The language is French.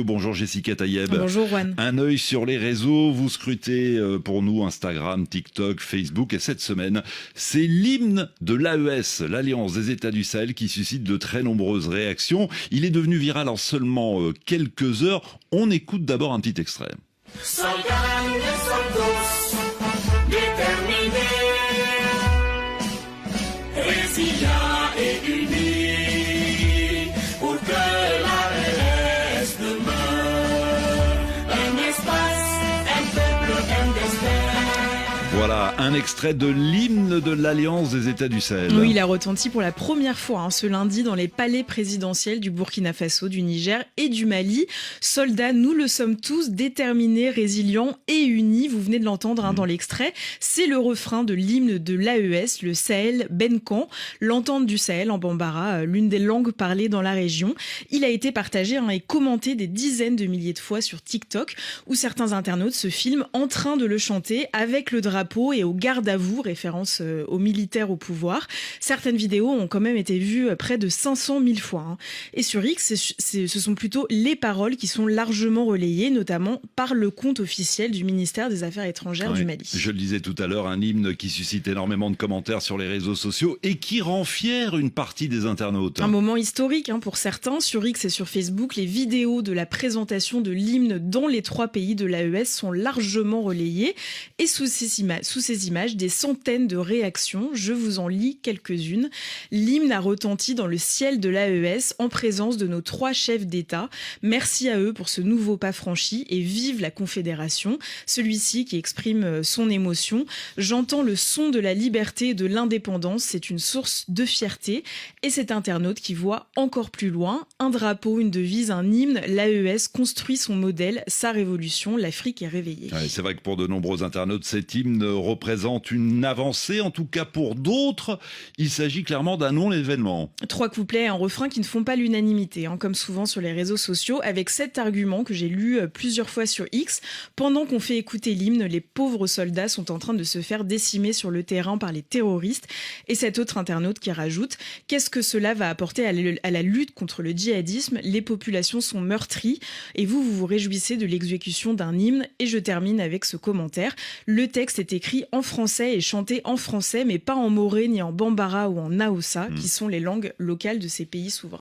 Bonjour Jessica Tayeb. Bonjour Juan. Un œil sur les réseaux, vous scrutez pour nous Instagram, TikTok, Facebook et cette semaine, c'est l'hymne de l'AES, l'Alliance des États du Sahel, qui suscite de très nombreuses réactions. Il est devenu viral en seulement quelques heures. On écoute d'abord un petit extrait. Soldats, nous sommes tous déterminés, résilients et unis pour que l'AES demeure un espace, un peuple, un destin. Voilà, un extrait de l'hymne de l'Alliance des États du Sahel. Oui, il a retenti pour la première fois ce lundi dans les palais présidentiels du Burkina Faso, du Niger et du Mali. Soldats, nous le sommes tous, déterminés, résilients et unis. Vous venez de l'entendre dans l'extrait. C'est le refrain de l'hymne de l'AES, le Sahel Benkan, l'entente du Sahel en bambara, l'une des langues parlées dans la région. Il a été partagé et commenté des dizaines de milliers de fois sur TikTok, où certains internautes se filment en train de le chanter avec le drapeau et au garde à vous, référence aux militaires au pouvoir. Certaines vidéos ont quand même été vues près de 500 000 fois. Et sur X, ce sont plutôt les paroles qui sont largement relayées, notamment par le compte officiel du ministère des Affaires étrangères du Mali. Je le disais tout à l'heure, un hymne qui suscite énormément de commentaires sur les réseaux sociaux et qui rend fier une partie des internautes. Un moment historique pour certains. Sur X et sur Facebook, les vidéos de la présentation de l'hymne dans les 3 pays de l'AES sont largement relayées. Et sous ces images, des centaines de réactions. Je vous en lis quelques-unes. L'hymne a retenti dans le ciel de l'AES en présence de nos 3 chefs d'État. Merci à eux pour ce nouveau pas franchi et vive la Confédération. Celui-ci qui exprime son émotion. J'entends le son de la liberté et de l'indépendance. C'est une source de fierté. Et cet internaute qui voit encore plus loin. Un drapeau, une devise, un hymne. L'AES construit son modèle, sa révolution. L'Afrique est réveillée. Ouais, c'est vrai que pour de nombreux internautes, cet hymne représente une avancée. En tout cas, pour d'autres, il s'agit clairement d'un non-événement. 3 couplets et un refrain qui ne font pas l'unanimité, comme souvent sur les réseaux sociaux, avec cet argument que j'ai lu plusieurs fois sur X. Pendant qu'on fait écouter l'hymne, les pauvres soldats sont en train de se faire décimer sur le terrain par les terroristes. Et cet autre internaute qui rajoute « Qu'est-ce que cela va apporter à la lutte contre le djihadisme ? Les populations sont meurtries. » Et vous vous réjouissez de l'exécution d'un hymne. Et je termine avec ce commentaire. Le texte est écrit en français et chanté en français, mais pas en moré, ni en bambara ou en naoussa, qui sont les langues locales de ces pays souverains.